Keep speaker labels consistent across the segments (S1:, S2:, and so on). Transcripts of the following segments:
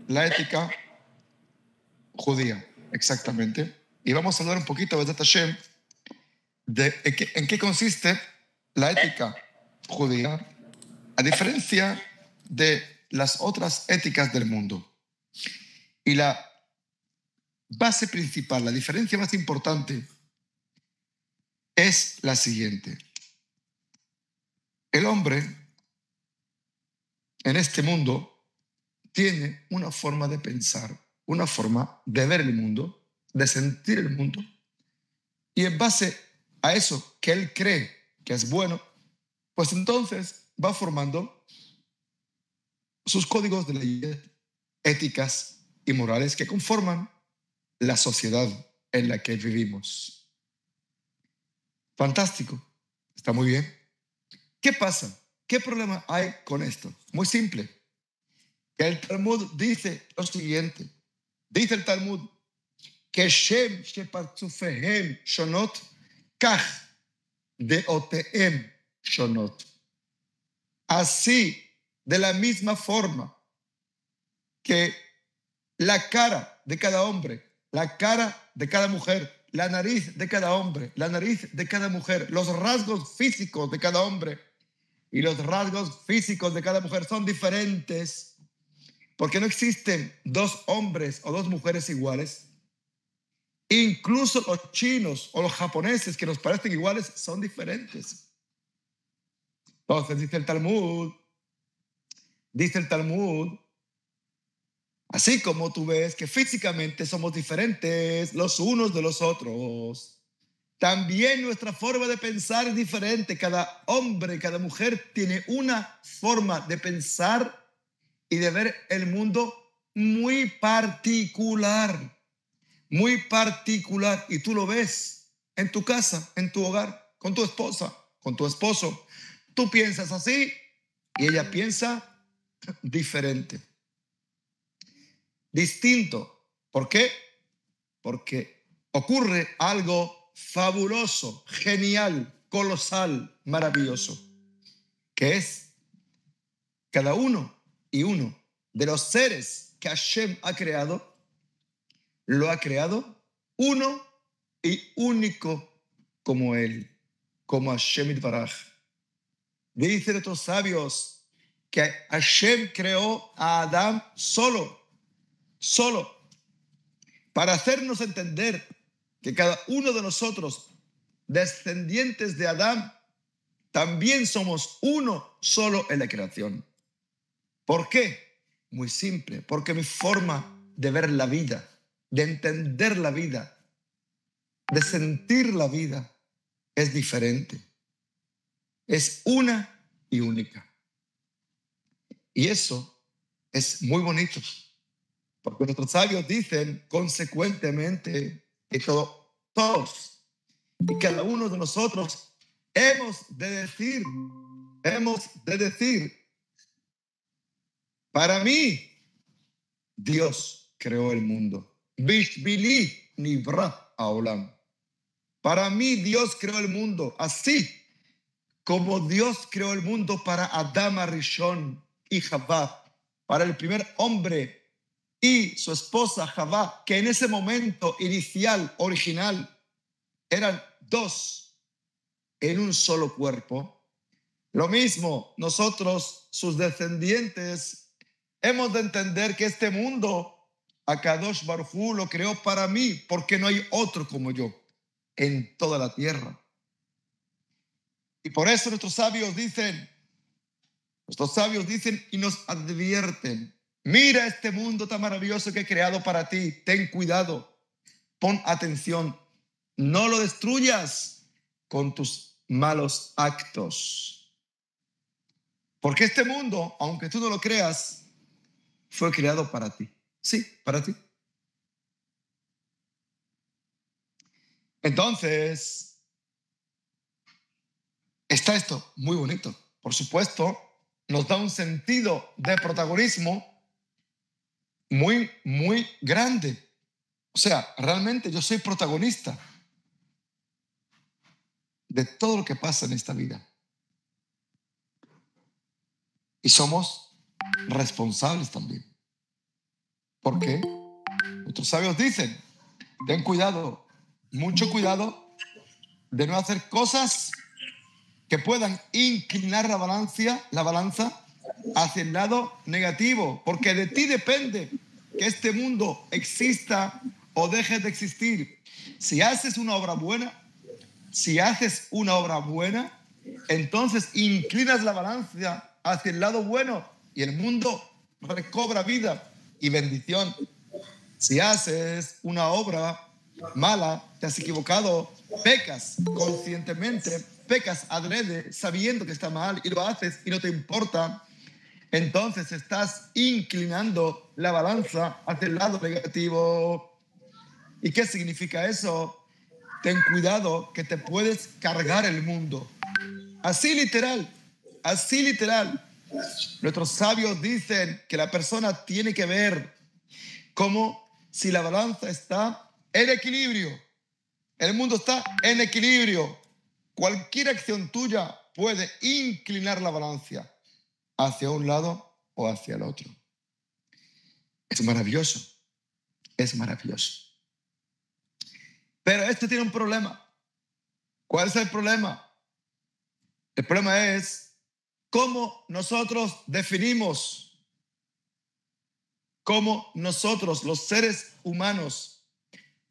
S1: la ética judía, exactamente. Y vamos a hablar un poquito, Besat Hashem, de en qué consiste la ética judía, a diferencia de las otras éticas del mundo. Y la base principal, la diferencia más importante, es la siguiente. El hombre en este mundo tiene una forma de pensar, una forma de ver el mundo, de sentir el mundo, y en base a eso que él cree que es bueno, pues entonces va formando sus códigos de leyes éticas y morales que conforman la sociedad en la que vivimos. Fantástico, está muy bien. ¿Qué pasa? ¿Qué problema hay con esto? Muy simple. Que el Talmud dice lo siguiente. Dice el Talmud que Shem shepartzufehem shonot kach deoteem shonot. Así, de la misma forma que la cara de cada hombre, la cara de cada mujer, la nariz de cada hombre, la nariz de cada mujer, los rasgos físicos de cada hombre y los rasgos físicos de cada mujer son diferentes, porque no existen dos hombres o dos mujeres iguales. Incluso los chinos o los japoneses que nos parecen iguales son diferentes. Entonces dice el Talmud, así como tú ves que físicamente somos diferentes los unos de los otros, también nuestra forma de pensar es diferente. Cada hombre, cada mujer tiene una forma de pensar y de ver el mundo muy particular, muy particular. Y tú lo ves en tu casa, en tu hogar, con tu esposa, con tu esposo. Tú piensas así y ella piensa diferente. Distinto. ¿Por qué? Porque ocurre algo fabuloso, genial, colosal, maravilloso, que es cada uno y uno de los seres que Hashem ha creado, lo ha creado uno y único como él, como Hashem Itbaraj. Dicen otros sabios que Hashem creó a Adán solo, para hacernos entender que cada uno de nosotros, descendientes de Adán, también somos uno solo en la creación. ¿Por qué? Muy simple, porque mi forma de ver la vida, de entender la vida, de sentir la vida, es diferente. Es una y única. Y eso es muy bonito, porque nuestros sabios dicen consecuentemente que todos y cada uno de nosotros hemos de decir, para mí, Dios creó el mundo. Bishbili nibra haolam. Para mí, Dios creó el mundo, así como Dios creó el mundo para Adam Arishon y Javá, para el primer hombre y su esposa Javá, que en ese momento inicial, original, eran dos en un solo cuerpo. Lo mismo, nosotros, sus descendientes, hemos de entender que este mundo, Akadosh Baruj Hu lo creó para mí, porque no hay otro como yo en toda la tierra. Y por eso nuestros sabios dicen y nos advierten, mira este mundo tan maravilloso que he creado para ti, ten cuidado, pon atención, no lo destruyas con tus malos actos. Porque este mundo, aunque tú no lo creas, fue creado para ti. Sí, para ti. Entonces, está esto muy bonito. Por supuesto, nos da un sentido de protagonismo muy, muy grande. O sea, realmente yo soy protagonista de todo lo que pasa en esta vida. Y somos responsables también. ¿Por qué? Nuestros sabios dicen, ten cuidado, mucho cuidado de no hacer cosas que puedan inclinar la balanza hacia el lado negativo, porque de ti depende que este mundo exista o deje de existir. Si haces una obra buena, entonces inclinas la balanza hacia el lado bueno y el mundo recobra vida y bendición. Si haces una obra mala, te has equivocado, pecas conscientemente, pecas adrede, sabiendo que está mal y lo haces y no te importa, entonces estás inclinando la balanza hacia el lado negativo. ¿Y qué significa eso? Ten cuidado que te puedes cargar el mundo. Así literal. Nuestros sabios dicen que la persona tiene que ver como si la balanza está en equilibrio. El mundo está en equilibrio. Cualquier acción tuya puede inclinar la balanza hacia un lado o hacia el otro. Es maravilloso. Pero esto tiene un problema. ¿Cuál es el problema? El problema es cómo nosotros definimos, cómo nosotros, los seres humanos,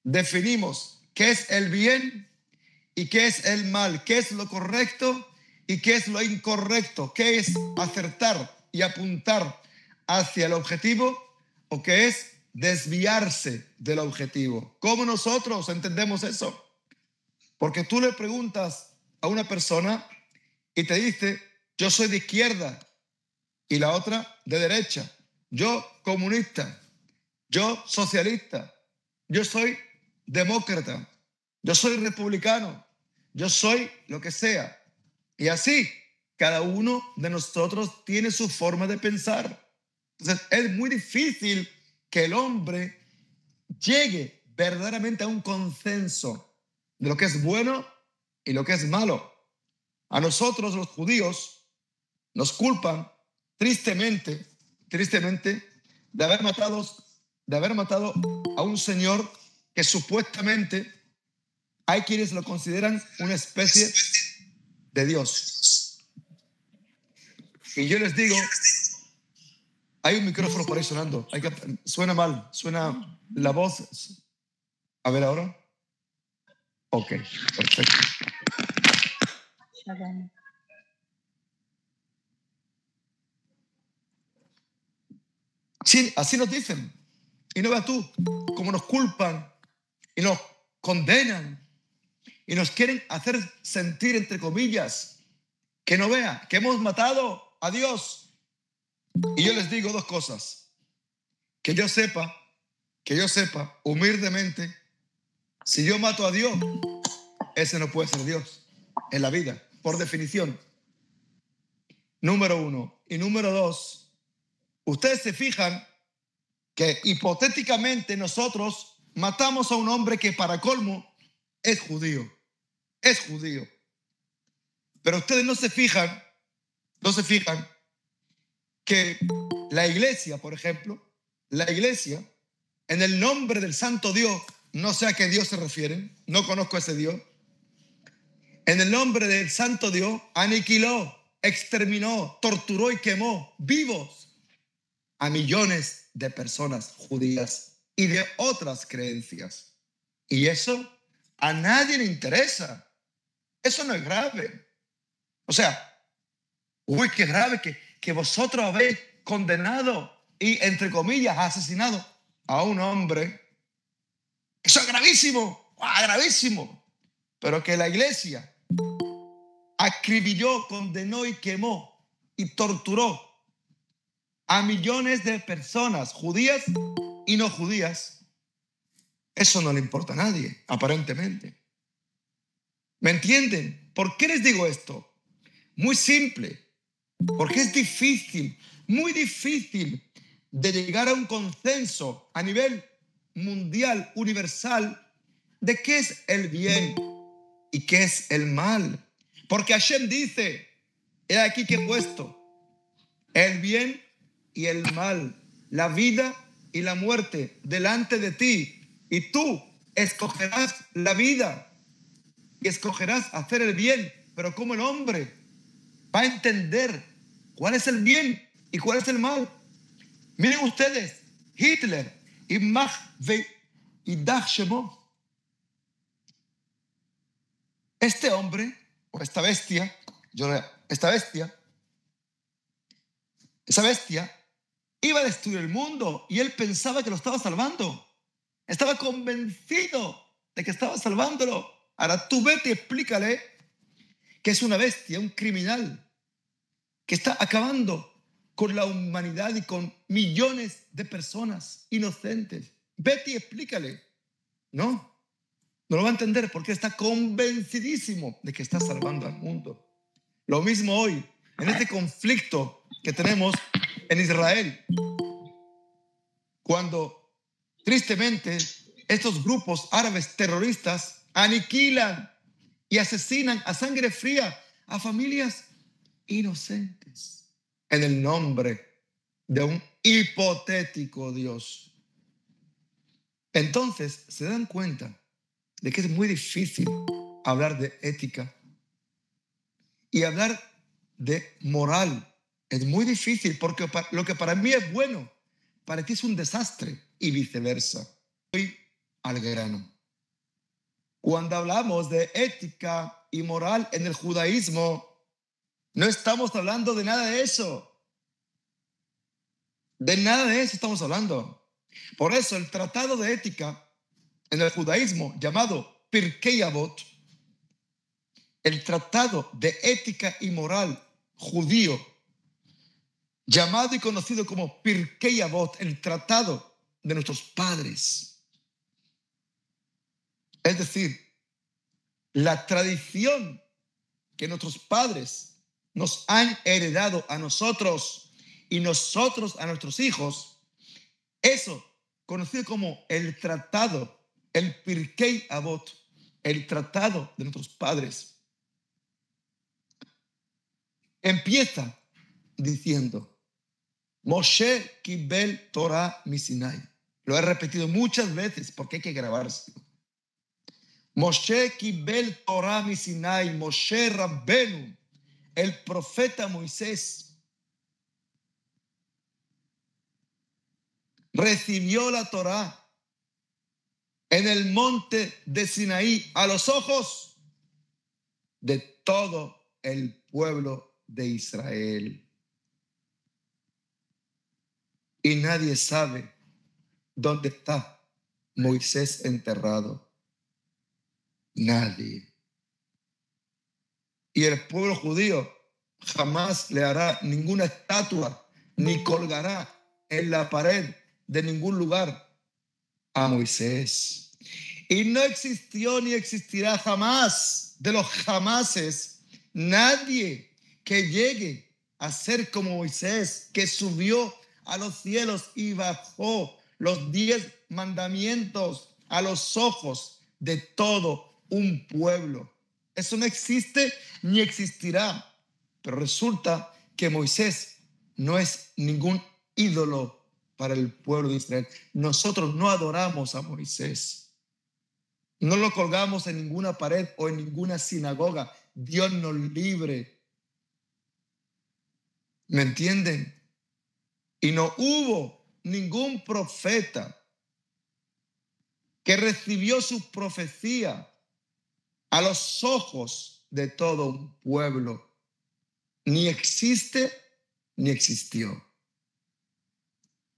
S1: definimos qué es el bien y qué es el mal, qué es lo correcto y qué es lo incorrecto, qué es acertar y apuntar hacia el objetivo o qué es desviarse del objetivo. ¿Cómo nosotros entendemos eso? Porque tú le preguntas a una persona y te dice, yo soy de izquierda, y la otra de derecha. Yo comunista, yo socialista, yo soy demócrata, yo soy republicano, yo soy lo que sea. Y así, cada uno de nosotros tiene su forma de pensar. Entonces, es muy difícil que el hombre llegue verdaderamente a un consenso de lo que es bueno y lo que es malo. A nosotros, los judíos, nos culpan tristemente, de haber matado a un señor que supuestamente hay quienes lo consideran una especie de Dios. Y yo les digo, hay un micrófono por ahí sonando, suena mal, suena la voz. A ver ahora. Ok, perfecto. Sí, así nos dicen. Y no veas tú cómo nos culpan y nos condenan y nos quieren hacer sentir, entre comillas, que no vea, que hemos matado a Dios. Y yo les digo dos cosas. Que yo sepa, humildemente, si yo mato a Dios, ese no puede ser Dios en la vida, por definición. Número uno. Y número dos, ustedes se fijan que hipotéticamente nosotros matamos a un hombre que para colmo es judío. Pero ustedes no se fijan que la iglesia, por ejemplo, en el nombre del santo Dios, no sé a qué Dios se refieren, no conozco a ese Dios, en el nombre del santo Dios aniquiló, exterminó, torturó y quemó vivos a millones de personas judías y de otras creencias. Y eso a nadie le interesa. Eso no es grave. O sea, uy, qué grave que vosotros habéis condenado y, entre comillas, asesinado a un hombre. Eso es gravísimo, gravísimo. Pero que la iglesia acribilló, condenó y quemó y torturó a millones de personas, judías y no judías, eso no le importa a nadie, aparentemente. ¿Me entienden? ¿Por qué les digo esto? Muy simple. Porque es difícil, muy difícil de llegar a un consenso a nivel mundial, universal, de qué es el bien y qué es el mal. Porque Hashem dice, he aquí que he puesto el bien y el mal, la vida y la muerte delante de ti, y tú escogerás la vida y escogerás hacer el bien. Pero ¿cómo el hombre va a entender cuál es el bien y cuál es el mal? Miren ustedes, Hitler y Dag Shemo. Este hombre, o esta bestia, esa bestia iba a destruir el mundo y él pensaba que lo estaba salvando. Estaba convencido de que estaba salvándolo. Ahora tú vete y explícale que es una bestia, un criminal, que está acabando con la humanidad y con millones de personas inocentes. Vete y explícale. No lo va a entender porque está convencidísimo de que está salvando al mundo. Lo mismo hoy, en este conflicto que tenemos en Israel, cuando tristemente estos grupos árabes terroristas aniquilan y asesinan a sangre fría a familias inocentes en el nombre de un hipotético Dios. Entonces se dan cuenta de que es muy difícil hablar de ética y hablar de moral. Es muy difícil porque lo que para mí es bueno, para ti es un desastre y viceversa. Voy al grano. Cuando hablamos de ética y moral en el judaísmo, no estamos hablando de nada de eso. De nada de eso estamos hablando. Por eso el tratado de ética en el judaísmo llamado Pirkei Avot, el tratado de ética y moral judío, llamado y conocido como Pirkei Avot, el tratado de nuestros padres. Es decir, la tradición que nuestros padres nos han heredado a nosotros y nosotros a nuestros hijos, eso conocido como el tratado, el Pirkei Avot, el tratado de nuestros padres, empieza diciendo: Moshe Kibel Torah Misinai. Lo he repetido muchas veces porque hay que grabárselo. Moshe Kibel Torah Misinai, Moshe Rabbenu, el profeta Moisés, recibió la Torah en el monte de Sinaí a los ojos de todo el pueblo de Israel. Y nadie sabe dónde está Moisés enterrado. Nadie. Y el pueblo judío jamás le hará ninguna estatua ni colgará en la pared de ningún lugar a Moisés. Y no existió ni existirá jamás de los jamases nadie que llegue a ser como Moisés, que subió a los cielos y bajó los 10 mandamientos a los ojos de todo un pueblo. Eso no existe ni existirá. Pero resulta que Moisés no es ningún ídolo para el pueblo de Israel. Nosotros no adoramos a Moisés. No lo colgamos en ninguna pared o en ninguna sinagoga. Dios nos libre. ¿Me entienden? Y no hubo ningún profeta que recibió su profecía a los ojos de todo un pueblo. Ni existe ni existió.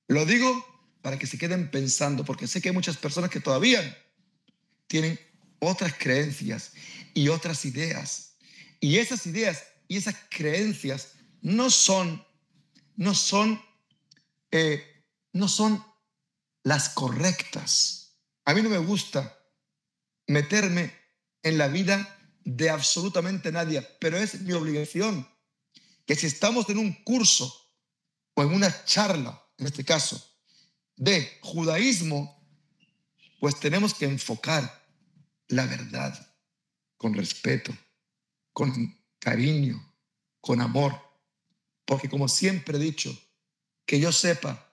S1: Lo digo para que se queden pensando, porque sé que hay muchas personas que todavía tienen otras creencias y otras ideas. Y esas ideas y esas creencias no son las correctas. A mí no me gusta meterme en la vida de absolutamente nadie, pero es mi obligación que si estamos en un curso o en una charla, en este caso, de judaísmo, pues tenemos que enfocar la verdad con respeto, con cariño, con amor. Porque como siempre he dicho, que yo sepa,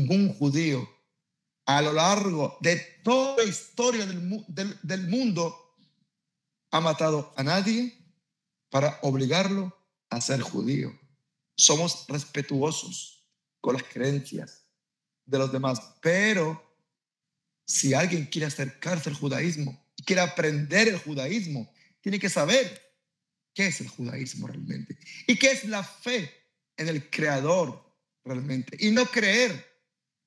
S1: ningún judío a lo largo de toda la historia del mundo ha matado a nadie para obligarlo a ser judío. Somos respetuosos con las creencias de los demás, pero si alguien quiere acercarse al judaísmo y quiere aprender el judaísmo, tiene que saber qué es el judaísmo realmente y qué es la fe en el Creador realmente, y no creer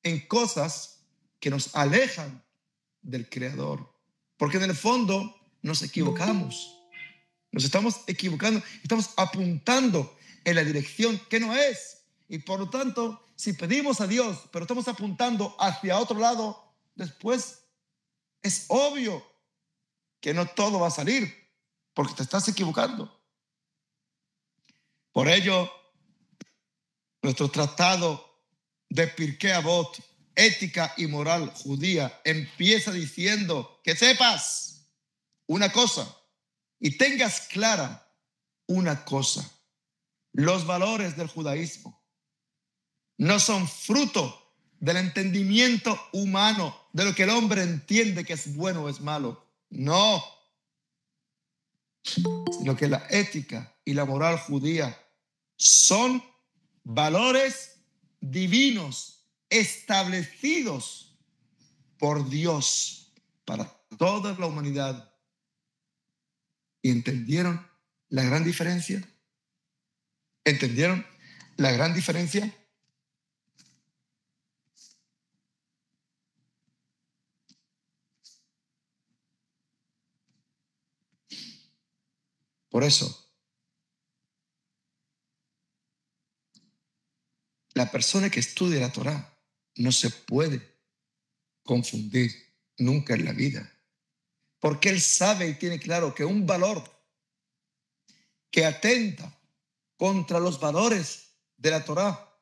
S1: en cosas que nos alejan del Creador, porque en el fondo nos equivocamos, nos estamos equivocando, estamos apuntando en la dirección que no es, y por lo tanto, si pedimos a Dios, pero estamos apuntando hacia otro lado, después es obvio que no todo va a salir, porque te estás equivocando. Por ello, nuestro tratado de Pirkei Avot, ética y moral judía, empieza diciendo que sepas una cosa y tengas clara una cosa. Los valores del judaísmo no son fruto del entendimiento humano, de lo que el hombre entiende que es bueno o es malo. No, sino que la ética y la moral judía son valores divinos establecidos por Dios para toda la humanidad. ¿Y entendieron la gran diferencia? ¿Entendieron la gran diferencia? Por eso, la persona que estudia la Torá no se puede confundir nunca en la vida, porque él sabe y tiene claro que un valor que atenta contra los valores de la Torá,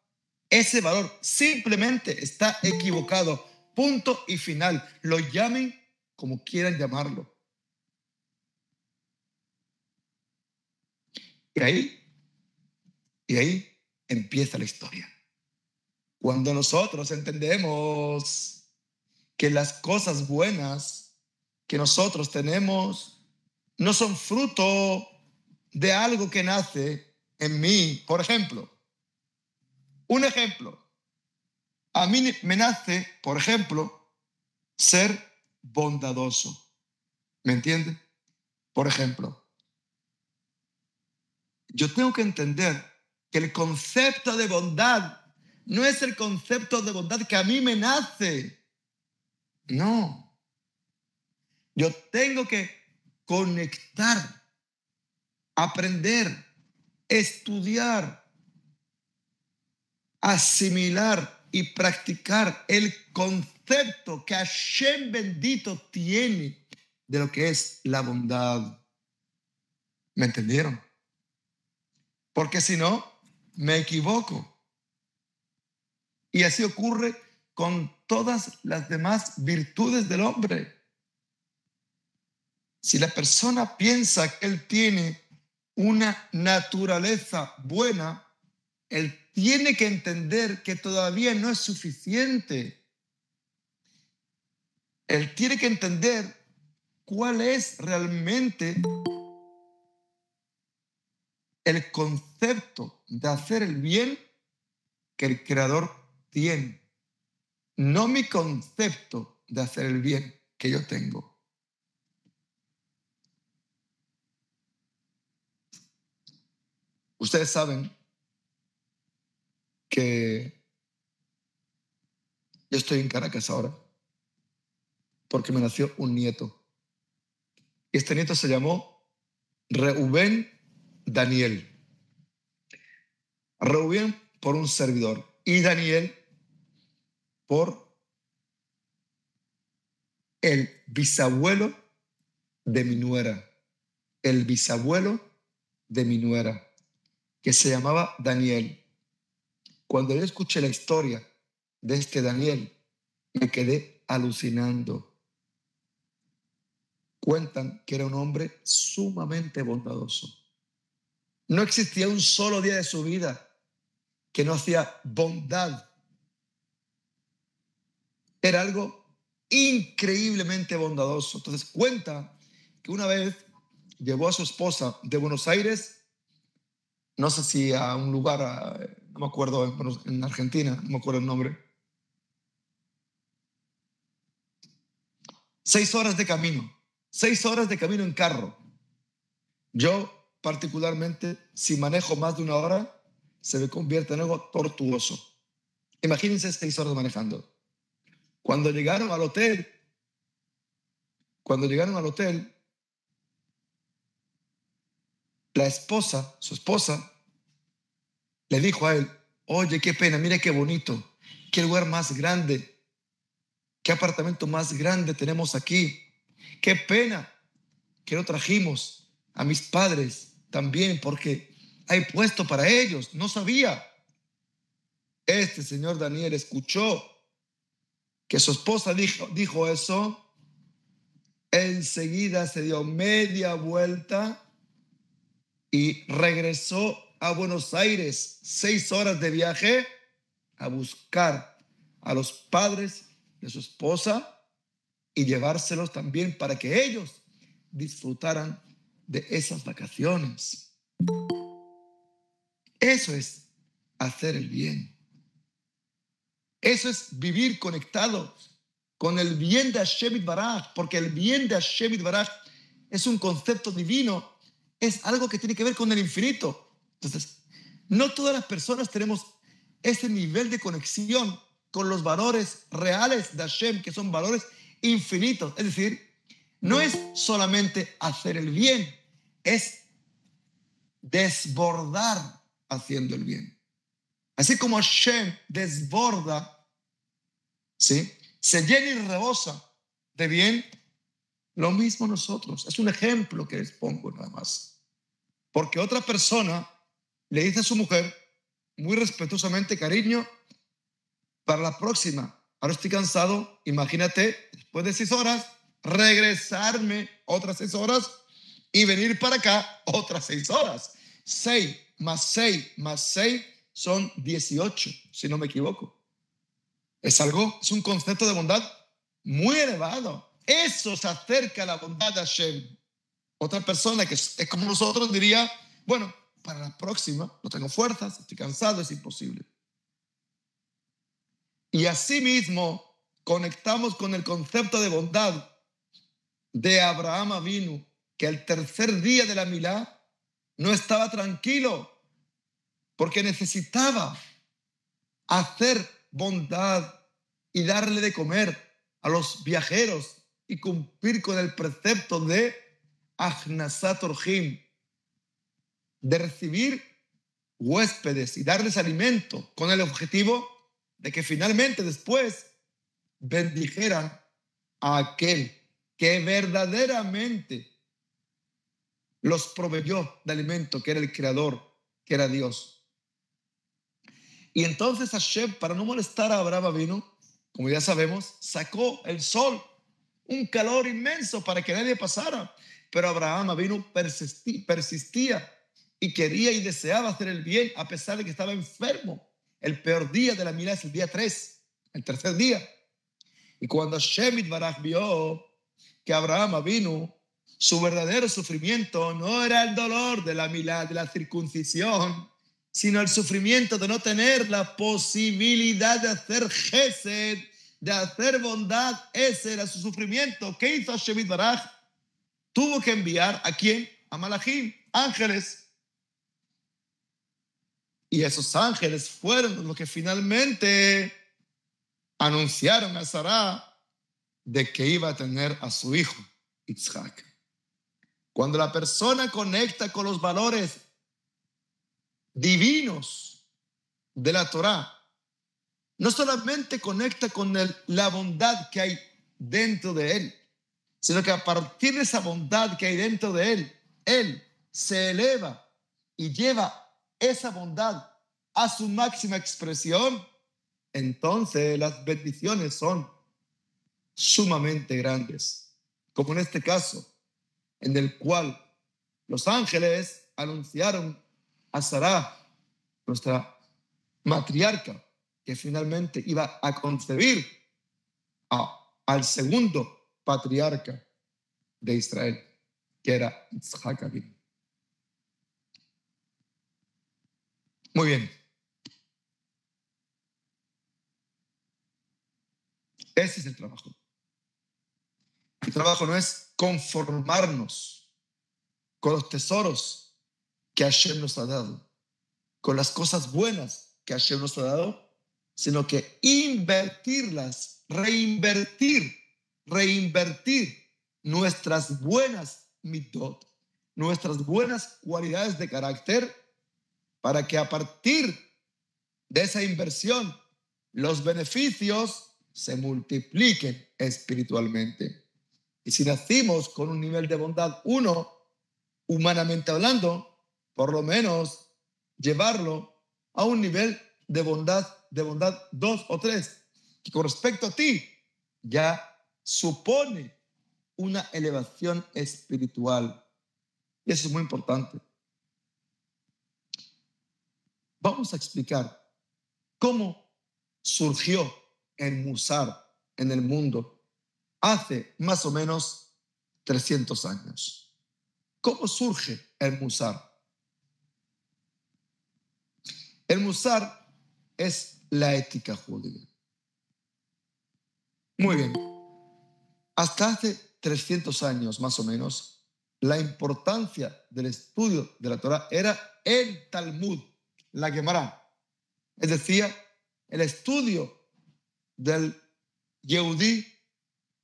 S1: ese valor simplemente está equivocado, punto y final. Lo llamen como quieran llamarlo. Y ahí empieza la historia. Cuando nosotros entendemos que las cosas buenas que nosotros tenemos no son fruto de algo que nace en mí. Por ejemplo, un ejemplo. A mí me nace, por ejemplo, ser bondadoso. ¿Me entiende? Por ejemplo, yo tengo que entender que el concepto de bondad no es el concepto de bondad que a mí me nace. No. Yo tengo que conectar, aprender, estudiar, asimilar y practicar el concepto que Hashem bendito tiene de lo que es la bondad. ¿Me entendieron? Porque si no, me equivoco. Y así ocurre con todas las demás virtudes del hombre. Si la persona piensa que él tiene una naturaleza buena, él tiene que entender que todavía no es suficiente. Él tiene que entender cuál es realmente el concepto de hacer el bien que el Creador tiene, no mi concepto de hacer el bien que yo tengo. Ustedes saben que yo estoy en Caracas ahora porque me nació un nieto. Y este nieto se llamó Reubén Daniel. Reubén por un servidor y Daniel por el bisabuelo de mi nuera. El bisabuelo de mi nuera, que se llamaba Daniel. Cuando yo escuché la historia de este Daniel, me quedé alucinando. Cuentan que era un hombre sumamente bondadoso. No existía un solo día de su vida que no hacía bondad Era algo increíblemente bondadoso. Entonces cuenta que una vez llevó a su esposa de Buenos Aires, no sé si a un lugar, no me acuerdo, en Argentina, no me acuerdo el nombre. 6 horas de camino, 6 horas de camino en carro. Yo, particularmente, si manejo más de 1 hora, se me convierte en algo tortuoso. Imagínense 6 horas manejando. Cuando llegaron al hotel, la esposa, su esposa, le dijo a él: oye, qué pena, mire qué bonito, qué lugar más grande, qué apartamento más grande tenemos aquí. Qué pena que no trajimos a mis padres también, porque hay puesto para ellos. No sabía. Este señor Daniel escuchó que su esposa dijo eso, enseguida se dio media vuelta y regresó a Buenos Aires, 6 horas de viaje, a buscar a los padres de su esposa y llevárselos también para que ellos disfrutaran de esas vacaciones. Eso es hacer el bien. Eso es vivir conectado con el bien de Hashem Yitbaraj, porque el bien de Hashem Yitbaraj es un concepto divino, es algo que tiene que ver con el infinito. Entonces, no todas las personas tenemos ese nivel de conexión con los valores reales de Hashem, que son valores infinitos. Es decir, no es solamente hacer el bien, es desbordar haciendo el bien. Así como Hashem desborda, ¿sí?, se llena y rebosa de bien, lo mismo nosotros. Es un ejemplo que les pongo nada más. Porque otra persona le dice a su mujer, muy respetuosamente: cariño, para la próxima, ahora estoy cansado, imagínate, después de 6 horas, regresarme otras 6 horas y venir para acá otras 6 horas. 6 más 6 más 6 son 18, si no me equivoco. Es un concepto de bondad muy elevado. Eso se acerca a la bondad de Hashem. Otra persona que es como nosotros diría: bueno, para la próxima no tengo fuerzas, estoy cansado, es imposible. Y asimismo conectamos con el concepto de bondad de Abraham Avinu, que el tercer día de la milá no estaba tranquilo porque necesitaba hacer bondad y darle de comer a los viajeros y cumplir con el precepto de Achnasat Orjim, de recibir huéspedes y darles alimento, con el objetivo de que finalmente después bendijeran a aquel que verdaderamente los proveyó de alimento, que era el Creador, que era Dios. Y entonces Hashem, para no molestar a Abraham Avinu, como ya sabemos, sacó el sol, un calor inmenso para que nadie pasara. Pero Abraham Avinu persistía y quería y deseaba hacer el bien a pesar de que estaba enfermo. El peor día de la milá es el día 3, el tercer día. Y cuando Hashem Yitbaraj vio que Abraham Avinu, su verdadero sufrimiento no era el dolor de la milá, de la circuncisión, sino el sufrimiento de no tener la posibilidad de hacer gesed, de hacer bondad, ese era su sufrimiento. ¿Qué hizo Hashem Yitbaraj? Tuvo que enviar ¿a quién? A Malachim, ángeles. Y esos ángeles fueron los que finalmente anunciaron a Sarah de que iba a tener a su hijo, Isaac. Cuando la persona conecta con los valores divinos de la Torá, no solamente conecta con la bondad que hay dentro de él, sino que a partir de esa bondad que hay dentro de él se eleva y lleva esa bondad a su máxima expresión. Entonces las bendiciones son sumamente grandes, como en este caso, en el cual los ángeles anunciaron a Sarah, nuestra matriarca, que finalmente iba a concebir al segundo patriarca de Israel, que era Isaac Avinu. Muy bien. Ese es el trabajo. El trabajo no es conformarnos con los tesoros que Hashem nos ha dado, con las cosas buenas que Hashem nos ha dado, sino que invertirlas, reinvertir nuestras buenas mitot, nuestras buenas cualidades de carácter, para que a partir de esa inversión los beneficios se multipliquen espiritualmente. Y si nacimos con un nivel de bondad 1, humanamente hablando, por lo menos llevarlo a un nivel de bondad 2 o 3, que con respecto a ti ya supone una elevación espiritual. Y eso es muy importante. Vamos a explicar cómo surgió el Musar en el mundo hace más o menos 300 años. ¿Cómo surge el Musar? El Musar es la ética judía. Muy bien. Hasta hace 300 años más o menos, la importancia del estudio de la Torah era el Talmud, la Gemara. Es decir, el estudio del Yehudí,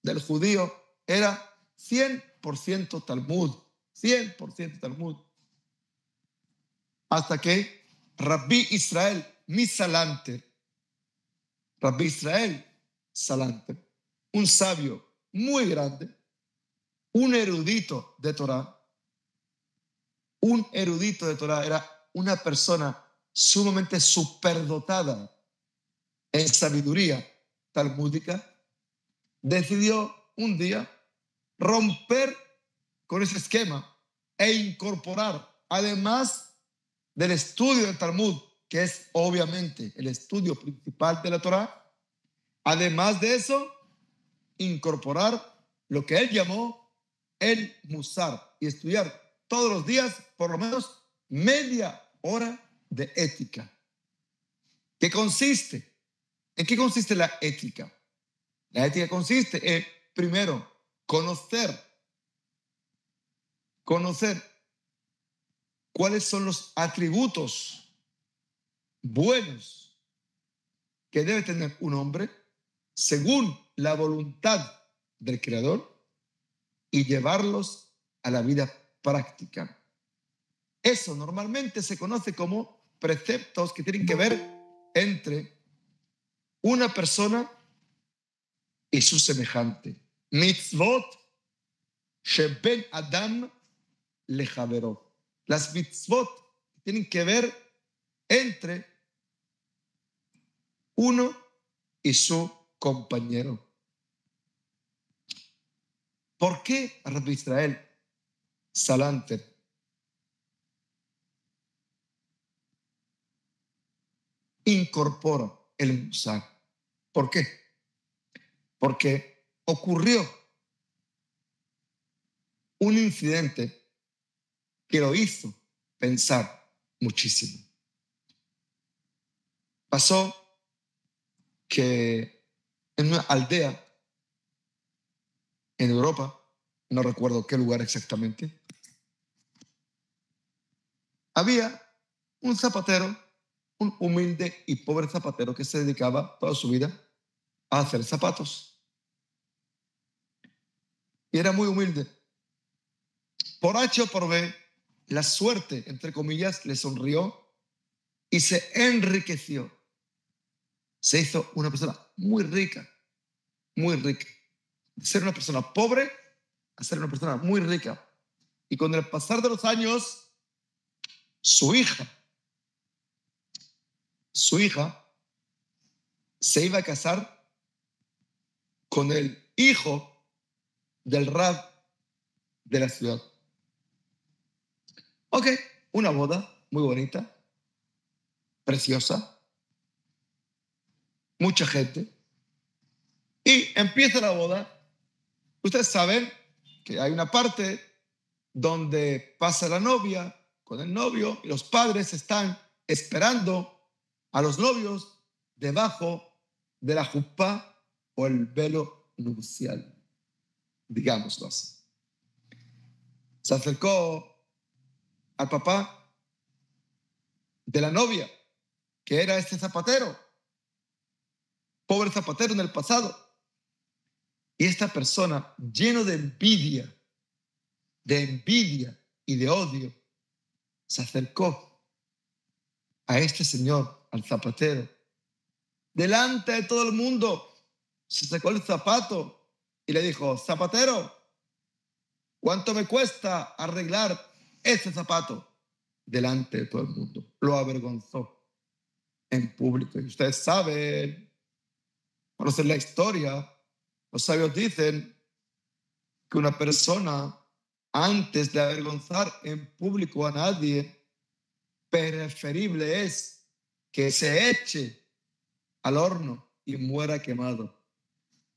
S1: del judío, era 100% Talmud, 100% Talmud. Hasta que Rabbi Israel Salanter, un sabio muy grande, un erudito de Torah, era una persona sumamente superdotada en sabiduría talmúdica, decidió un día romper con ese esquema e incorporar, además del estudio del Talmud, que es obviamente el estudio principal de la Torah, además de eso, incorporar lo que él llamó el Musar y estudiar todos los días por lo menos media hora de ética. ¿Qué consiste? ¿En qué consiste la ética? La ética consiste en, primero, conocer cuáles son los atributos buenos que debe tener un hombre según la voluntad del Creador y llevarlos a la vida práctica. Eso normalmente se conoce como preceptos que tienen que ver entre una persona y su semejante. Mitzvot sheben Adam lejaveró. Las mitzvot tienen que ver entre uno y su compañero. ¿Por qué Rabbi Israel Salanter incorpora el Musar? ¿Por qué? Porque ocurrió un incidente que lo hizo pensar muchísimo. Pasó que en una aldea en Europa, no recuerdo qué lugar exactamente, había un zapatero, un humilde y pobre zapatero que se dedicaba toda su vida a hacer zapatos. Y era muy humilde. Por H o por B, la suerte, entre comillas, le sonrió y se enriqueció. Se hizo una persona muy rica, muy rica. De ser una persona pobre a ser una persona muy rica. Y con el pasar de los años, su hija se iba a casar con el hijo del rab de la ciudad. Ok, una boda muy bonita, preciosa, mucha gente. Y empieza la boda. Ustedes saben que hay una parte donde pasa la novia con el novio y los padres están esperando a los novios debajo de la jupá o el velo nupcial, digámoslo así. Se acercó al papá de la novia, que era este zapatero, pobre zapatero en el pasado. Y esta persona, lleno de envidia y de odio, se acercó a este señor, al zapatero, delante de todo el mundo. Se sacó el zapato y le dijo: zapatero, ¿cuánto me cuesta arreglar este zapato? Delante de todo el mundo. Lo avergonzó en público. Y ustedes saben, conocen la historia, los sabios dicen que una persona, antes de avergonzar en público a nadie, preferible es que se eche al horno y muera quemado.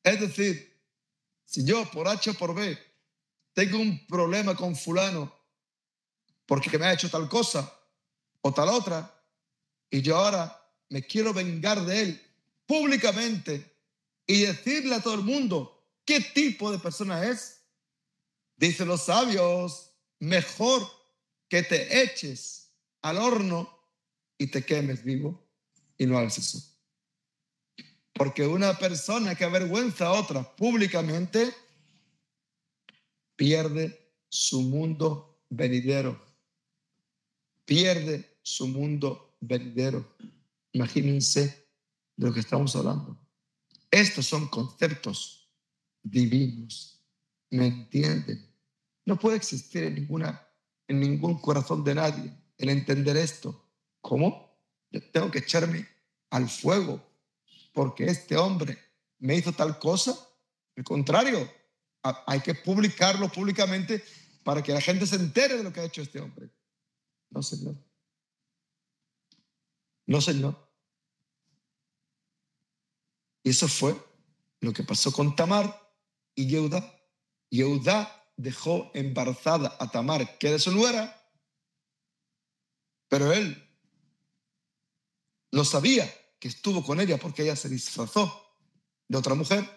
S1: Es decir, si yo por H o por B tengo un problema con fulano porque me ha hecho tal cosa o tal otra, y yo ahora me quiero vengar de él públicamente y decirle a todo el mundo qué tipo de persona es, dicen los sabios, mejor que te eches al horno y te quemes vivo y no hagas eso. Porque una persona que avergüenza a otra públicamente pierde su mundo venidero. Pierde su mundo venidero. Imagínense de lo que estamos hablando. Estos son conceptos divinos. ¿Me entienden? No puede existir en ningún corazón de nadie el entender esto. ¿Cómo? Yo tengo que echarme al fuego porque este hombre me hizo tal cosa. Al contrario, hay que publicarlo públicamente para que la gente se entere de lo que ha hecho este hombre. No, señor. No, señor. Y eso fue lo que pasó con Tamar y Yehuda. Yehuda dejó embarazada a Tamar, que era su nuera, pero él no sabía que estuvo con ella porque ella se disfrazó de otra mujer.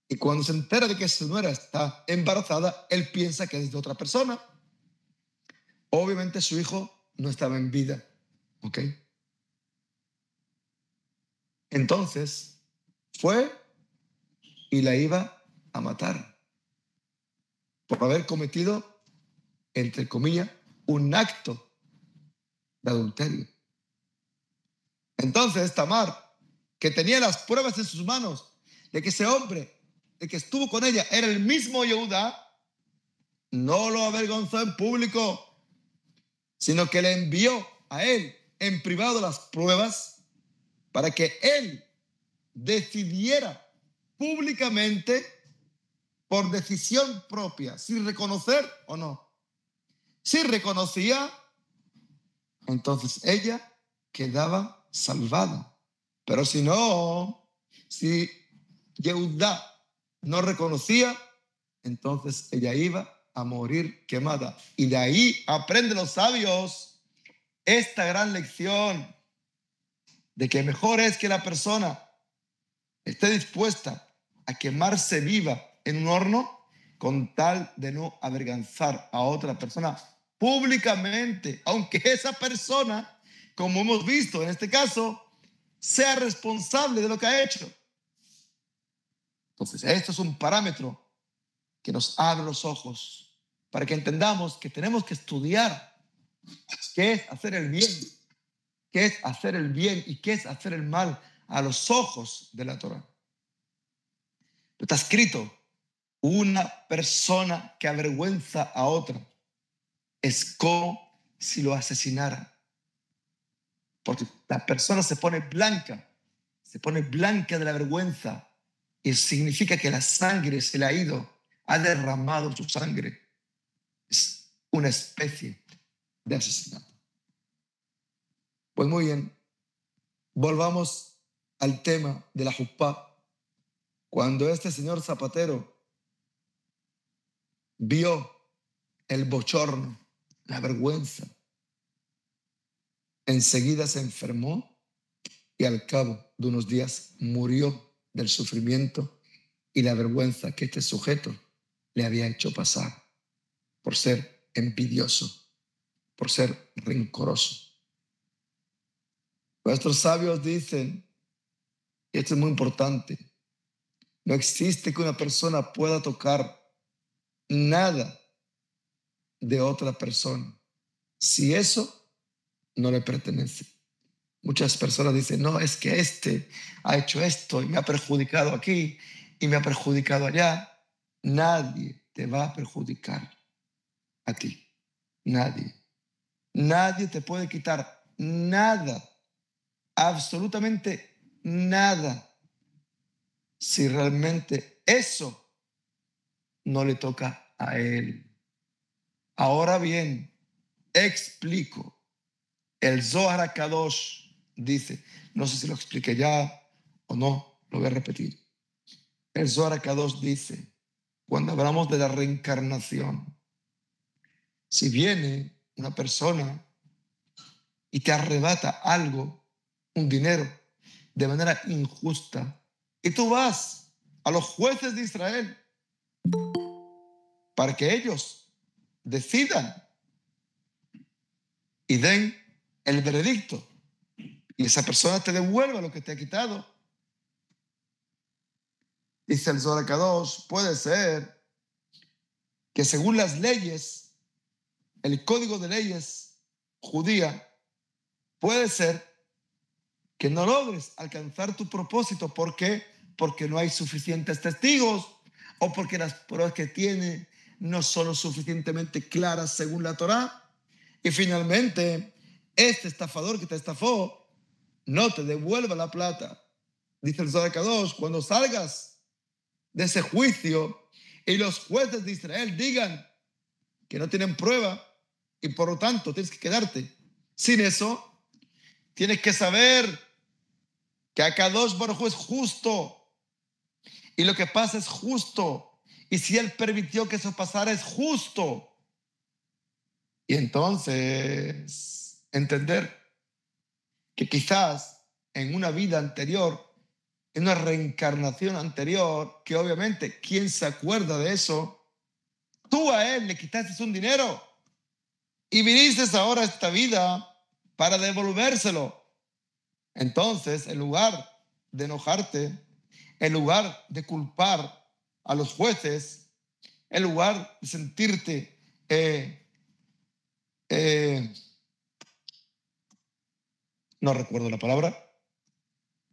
S1: Y cuando se entera de que su nuera está embarazada, él piensa que es de otra persona. Obviamente su hijo no estaba en vida, ¿ok? Entonces fue y la iba a matar por haber cometido, entre comillas, un acto de adulterio. Entonces Tamar, que tenía las pruebas en sus manos de que ese hombre, el que estuvo con ella, era el mismo Yehuda, no lo avergonzó en público, sino que le envió a él en privado las pruebas para que él decidiera públicamente, por decisión propia, si reconocer o no. Si reconocía, entonces ella quedaba salvada. Pero si no, si Yehuda no reconocía, entonces ella iba a morir quemada. Y de ahí aprenden los sabios esta gran lección de que mejor es que la persona esté dispuesta a quemarse viva en un horno con tal de no avergonzar a otra persona públicamente, aunque esa persona, como hemos visto en este caso, sea responsable de lo que ha hecho. Entonces, esto es un parámetro que nos abre los ojos para que entendamos que tenemos que estudiar qué es hacer el bien, qué es hacer el bien y qué es hacer el mal a los ojos de la Torá. Está escrito, una persona que avergüenza a otra es como si lo asesinara. Porque la persona se pone blanca de la vergüenza, y eso significa que la sangre se le ha ido, ha derramado su sangre. Es una especie de asesinato. Pues muy bien, volvamos al tema de la jupá. Cuando este señor zapatero vio el bochorno, la vergüenza, enseguida se enfermó y al cabo de unos días murió del sufrimiento y la vergüenza que este sujeto le había hecho pasar por ser envidioso, por ser rencoroso. Nuestros sabios dicen, y esto es muy importante, no existe que una persona pueda tocar nada de otra persona si eso no le pertenece. Muchas personas dicen, no, es que este ha hecho esto y me ha perjudicado aquí y me ha perjudicado allá. Nadie te va a perjudicar a ti. Nadie. Nadie te puede quitar nada, absolutamente nada, si realmente eso no le toca a él. Ahora bien, explico. El Zohar HaKadosh dice, no sé si lo expliqué ya o no, lo voy a repetir. El Zohar HaKadosh dice, cuando hablamos de la reencarnación, si viene una persona y te arrebata algo, un dinero, de manera injusta, y tú vas a los jueces de Israel para que ellos decidan y den el veredicto, y esa persona te devuelva lo que te ha quitado. Dice el Zohar HaKadosh, puede ser que según las leyes, el código de leyes judía, puede ser que no logres alcanzar tu propósito. ¿Por qué? Porque no hay suficientes testigos o porque las pruebas que tiene no son lo suficientemente claras según la Torá. Y finalmente, este estafador que te estafó no te devuelva la plata. Dice el Zohar HaKadosh, cuando salgas de ese juicio y los jueces de Israel digan que no tienen prueba y por lo tanto tienes que quedarte sin eso, tienes que saber que HaKadosh Baruj Hu es justo y lo que pasa es justo, y si él permitió que eso pasara es justo. Y entonces entender que quizás en una vida anterior, en una reencarnación anterior, que obviamente, ¿quién se acuerda de eso? Tú a él le quitaste un dinero y viniste ahora a esta vida para devolvérselo. Entonces, en lugar de enojarte, en lugar de culpar a los jueces, en lugar de sentirte no recuerdo la palabra,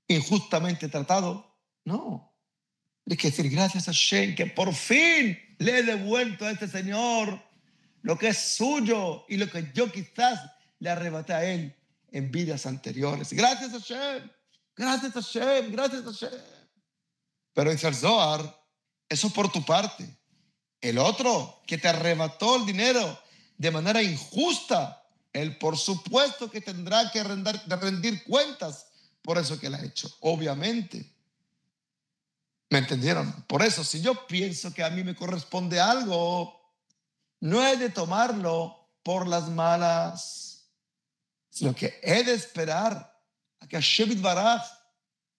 S1: injustamente tratado, no. Hay que decir gracias a Hashem que por fin le he devuelto a este señor lo que es suyo y lo que yo quizás le arrebaté a él en vidas anteriores. Gracias a Hashem, gracias a Hashem, gracias a Hashem. Pero dice el Zohar, eso por tu parte. El otro que te arrebató el dinero de manera injusta, él por supuesto que tendrá que rendir cuentas por eso que él ha hecho, obviamente. ¿Me entendieron? Por eso, si yo pienso que a mí me corresponde algo, no he de tomarlo por las malas, sino que he de esperar a que Hashem Yitbaraj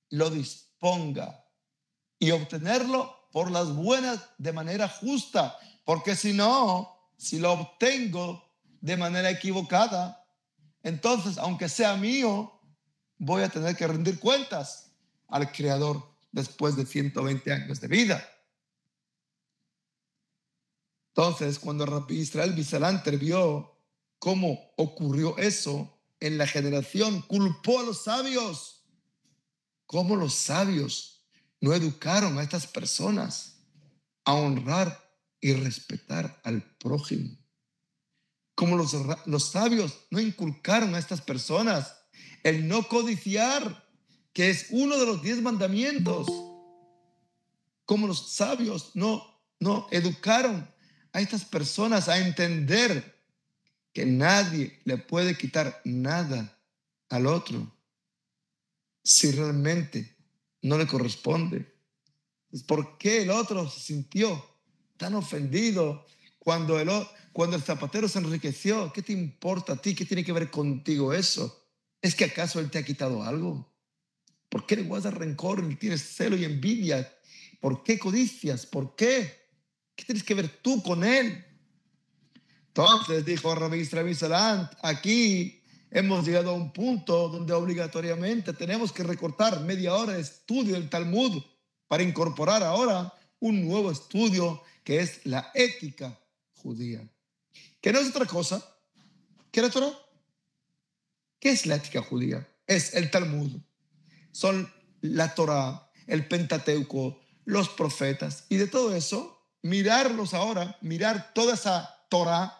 S1: lo disponga y obtenerlo por las buenas de manera justa, porque si no, si lo obtengo de manera equivocada, entonces, aunque sea mío, voy a tener que rendir cuentas al Creador después de 120 años de vida. Entonces, cuando Rabbi Israel Bisalanter vio cómo ocurrió eso en la generación, culpó a los sabios. ¿Cómo los sabios no educaron a estas personas a honrar y respetar al prójimo? Como los sabios no inculcaron a estas personas el no codiciar, que es uno de los 10 mandamientos. Como los sabios no educaron a estas personas a entender que nadie le puede quitar nada al otro si realmente no le corresponde. ¿Por qué el otro se sintió tan ofendido cuando el zapatero se enriqueció? ¿Qué te importa a ti? ¿Qué tiene que ver contigo eso? ¿Es que acaso él te ha quitado algo? ¿Por qué le guardas rencor y tienes celo y envidia? ¿Por qué codicias? ¿Por qué? ¿Qué tienes que ver tú con él? Entonces dijo Rabbi Israel Salant, aquí hemos llegado a un punto donde obligatoriamente tenemos que recortar media hora de estudio del Talmud para incorporar ahora un nuevo estudio que es la ética judía, que no es otra cosa que la Torah. ¿Qué es la ética judía? Es el Talmud, son la Torah, el Pentateuco, los profetas, y de todo eso, mirarlos ahora, mirar toda esa Torah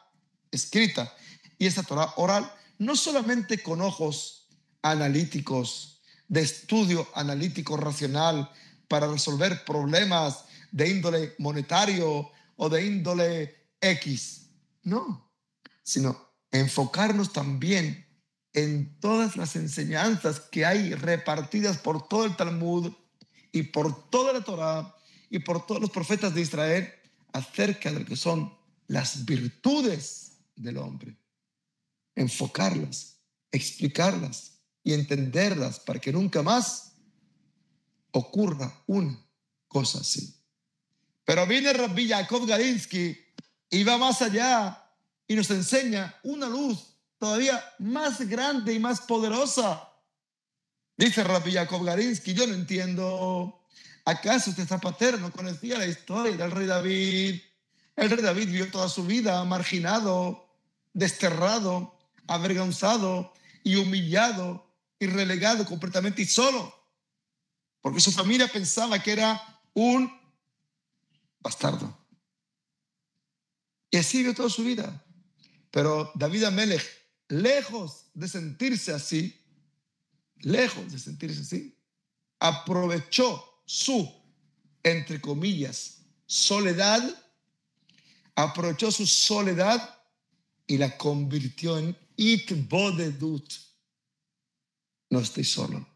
S1: escrita y esa Torah oral, no solamente con ojos analíticos, de estudio analítico racional para resolver problemas de índole monetario o de índole X, no, sino enfocarnos también en todas las enseñanzas que hay repartidas por todo el Talmud y por toda la Torá y por todos los profetas de Israel acerca de lo que son las virtudes del hombre. Enfocarlas, explicarlas y entenderlas para que nunca más ocurra una cosa así. Pero viene Rabbi Yaakov Galinsky y va más allá y nos enseña una luz todavía más grande y más poderosa. Dice Rabbi Yaakov Galinsky, yo no entiendo, ¿acaso este zapatero no conocía la historia del rey David? El rey David vivió toda su vida marginado, desterrado, avergonzado y humillado y relegado completamente y solo, porque su familia pensaba que era un bastardo. Y así vivió toda su vida. Pero David Amelech, lejos de sentirse así, aprovechó su, entre comillas, soledad, aprovechó su soledad y la convirtió en itbodedut. No estoy solo,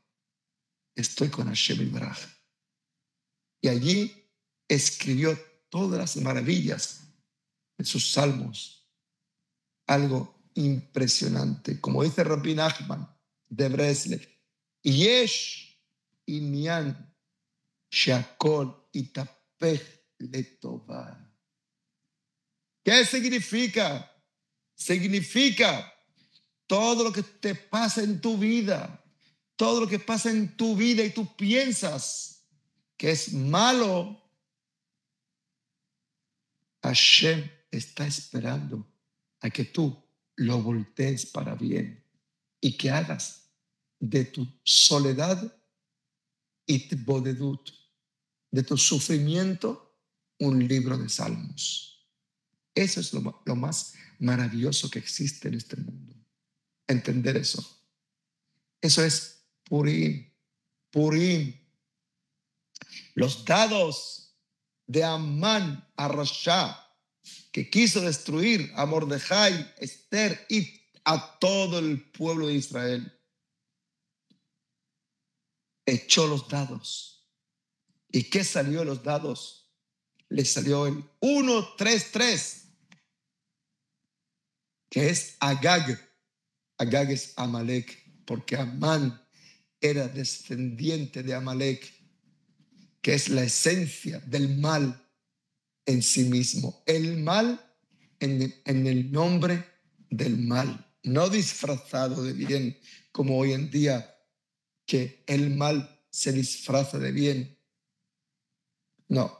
S1: estoy con Hashem Yitbaraj. Y allí escribió todas las maravillas de sus salmos. Algo impresionante. Como dice Rabbi Nachman de Breslev, Yesh inyan sheakol itapech letová. ¿Qué significa? Significa todo lo que te pasa en tu vida, todo lo que pasa en tu vida y tú piensas que es malo, Hashem está esperando a que tú lo voltees para bien y que hagas de tu soledad itbodedut, de tu sufrimiento, un libro de salmos. Eso es lo más maravilloso que existe en este mundo. Entender eso. Eso es Purim. Purim. Los dados de Amán a Rasha, que quiso destruir a Mordejai, Esther y a todo el pueblo de Israel. Echó los dados. ¿Y qué salió de los dados? Le salió el 1-3-3, que es Agag. Agag es Amalek, porque Amán era descendiente de Amalek, que es la esencia del mal en sí mismo. El mal en el nombre del mal, no disfrazado de bien, como hoy en día, que el mal se disfraza de bien. No,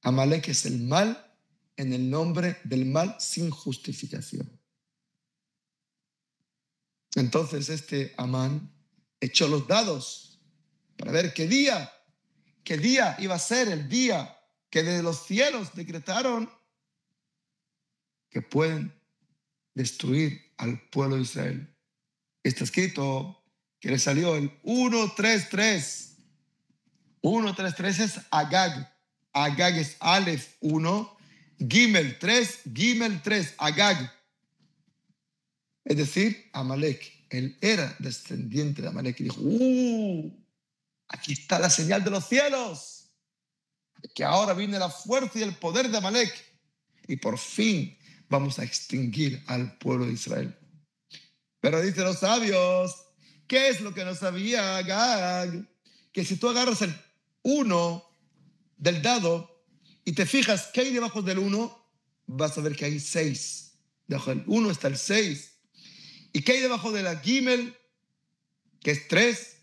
S1: Amalek es el mal en el nombre del mal sin justificación. Entonces este Amán echó los dados para ver qué día iba a ser el día que desde los cielos decretaron que pueden destruir al pueblo de Israel. Está escrito que le salió el 1-3-3. 1-3-3 es Agag. Agag es Aleph 1, Gimel 3, Gimel 3, Agag. Es decir, Amalek. Él era descendiente de Amalek y dijo, aquí está la señal de los cielos. que ahora viene la fuerza y el poder de Amalek y por fin vamos a extinguir al pueblo de Israel. Pero dicen los sabios, ¿qué es lo que no sabía Agag? Que si tú agarras el 1 del dado y te fijas qué hay debajo del 1, vas a ver que hay 6. Debajo del 1 está el 6. ¿Y qué hay debajo de la Gimel? Que es 3.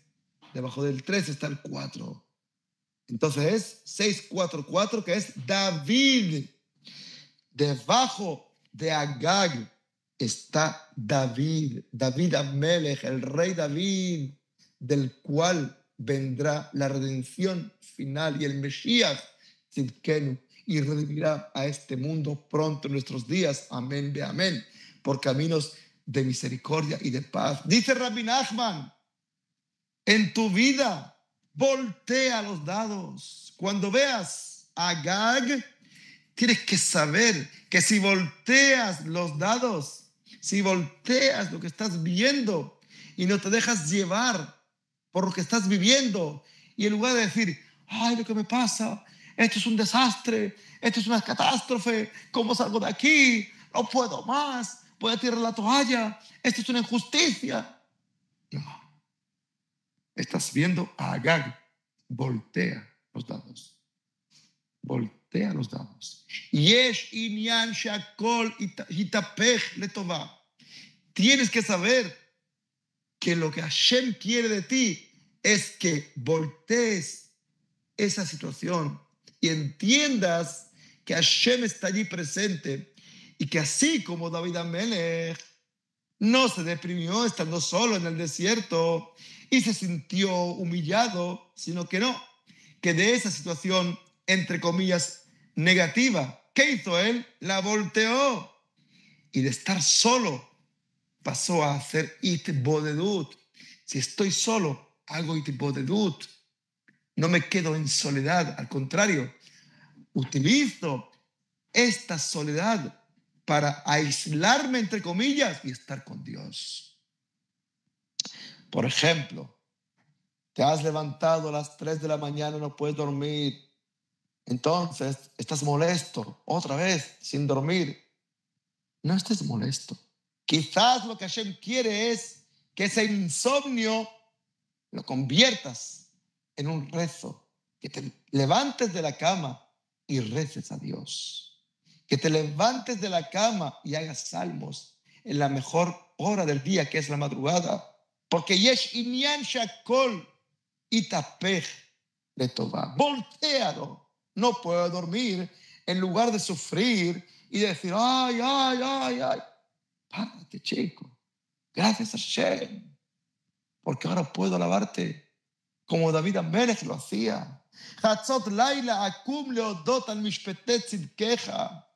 S1: Debajo del 3 está el 4. Entonces es 6, 4, 4, que es David. Debajo de Agag está David, David Amelech, el rey David, del cual vendrá la redención final y el Mesías Tzidkenu, y redimirá a este mundo pronto en nuestros días. Amén, de amén, por caminos de misericordia y de paz. Dice Rabbi Nachman, en tu vida voltea los dados. Cuando veas a Agag, tienes que saber que si volteas los dados, si volteas lo que estás viendo y no te dejas llevar por lo que estás viviendo, y en lugar de decir, ay, lo que me pasa, esto es un desastre, esto es una catástrofe, ¿cómo salgo de aquí? No puedo más, voy a tirar la toalla, esto es una injusticia. No, estás viendo a Agag, voltea los dados. Voltea los dados. Yesh inyan shakol hitapech letová. Tienes que saber que lo que Hashem quiere de ti es que voltees esa situación y entiendas que Hashem está allí presente y que así como David Amelech no se deprimió estando solo en el desierto y se sintió humillado, sino que no, que de esa situación, entre comillas, negativa, ¿qué hizo él? La volteó. Y de estar solo, pasó a hacer itbodedut. Si estoy solo, hago itbodedut. No me quedo en soledad, al contrario, utilizo esta soledad para aislarme, entre comillas, y estar con Dios. Por ejemplo, te has levantado a las 3 de la mañana y no puedes dormir. Entonces, estás molesto, otra vez, sin dormir. No estés molesto. Quizás lo que Hashem quiere es que ese insomnio lo conviertas en un rezo. Que te levantes de la cama y reces a Dios. Que te levantes de la cama y hagas salmos en la mejor hora del día, que es la madrugada. Porque yesh inyan shakol itapech letová. Voltéalo. No puedo dormir, en lugar de sufrir y decir, ay, ay, ay, ay. Párate, chico. Gracias a Hashem. Porque ahora puedo alabarte como David Amelech lo hacía. Hatzot laila akum leodot al mishpete tzidkeja.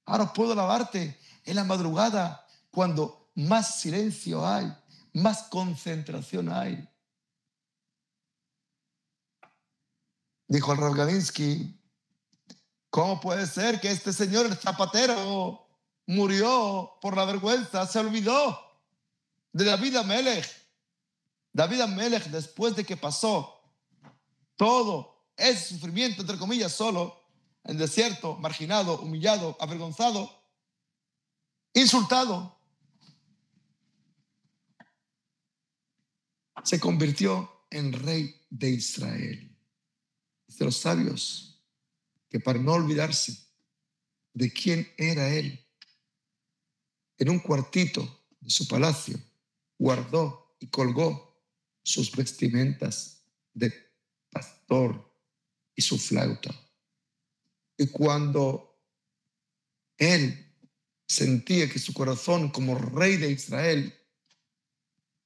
S1: Ahora puedo alabarte en la madrugada cuando más silencio hay, más concentración hay. Dijo el Rav Galinsky, ¿cómo puede ser que este señor, el zapatero, murió por la vergüenza? Se olvidó de David Amelech. David Amelech, después de que pasó todo ese sufrimiento, entre comillas, solo, en el desierto, marginado, humillado, avergonzado, insultado, se convirtió en rey de Israel. Dice los sabios que para no olvidarse de quién era él, en un cuartito de su palacio guardó y colgó sus vestimentas de pastor y su flauta. Y cuando él sentía que su corazón como rey de Israel,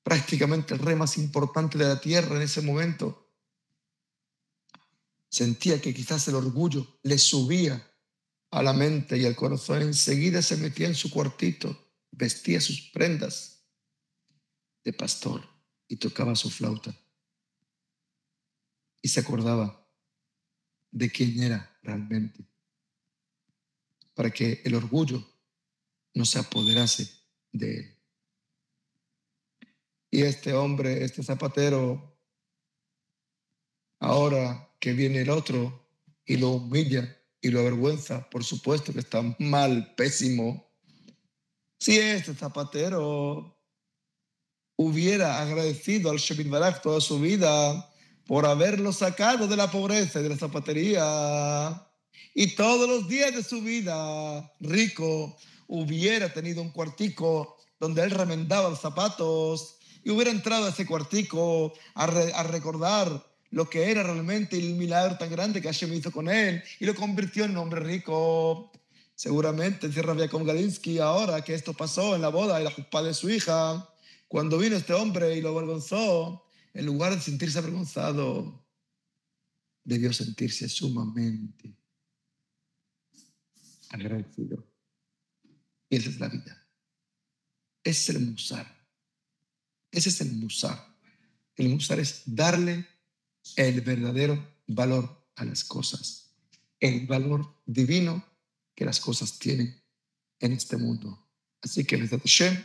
S1: prácticamente el rey más importante de la tierra en ese momento, sentía que quizás el orgullo le subía a la mente y al corazón, enseguida se metía en su cuartito, vestía sus prendas de pastor y tocaba su flauta. Y se acordaba de quién era realmente, para que el orgullo no se apoderase de él. Y este hombre, este zapatero, ahora que viene el otro, y lo humilla y lo avergüenza, por supuesto que está mal, pésimo. Si este zapatero hubiera agradecido al Shemit Barak toda su vida por haberlo sacado de la pobreza y de la zapatería, y todos los días de su vida, rico, hubiera tenido un cuartico donde él remendaba los zapatos y hubiera entrado a ese cuartico a recordar lo que era realmente el milagro tan grande que Hashem hizo con él y lo convirtió en un hombre rico. Seguramente, dice Rabbi Yaakov Galinsky, ahora que esto pasó en la boda y la jupá de su hija, cuando vino este hombre y lo avergonzó, en lugar de sentirse avergonzado, debió sentirse sumamente agradecido. Y esa es la vida. Ese es el musar. Ese es el musar. El musar es darle el verdadero valor a las cosas. El valor divino que las cosas tienen en este mundo. Así que, Besat Hashem,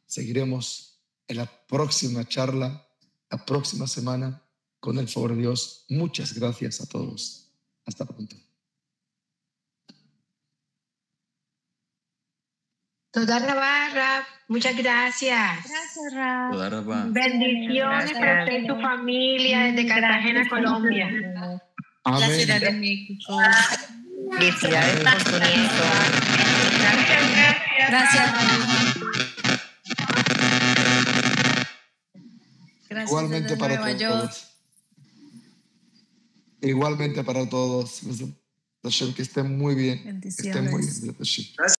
S1: seguiremos en la próxima charla, la próxima semana, con el favor de Dios. Muchas gracias a todos. Hasta pronto.
S2: Toda Rabá, Rab, muchas gracias.
S3: Gracias, Rab.
S4: Toda Rabá.
S2: Bendiciones para usted y su familia desde Cartagena, Colombia.
S3: La Ciudad de México.
S2: Felicidades por su nieto.
S3: Gracias, Rab. Gracias,
S1: Igualmente
S3: desde
S1: para
S3: Nueva York.
S1: todos. Igualmente para todos. Hashem, que estén muy bien. Que estén muy bien.
S3: Bendiciones.
S1: Hashem.
S5: Gracias.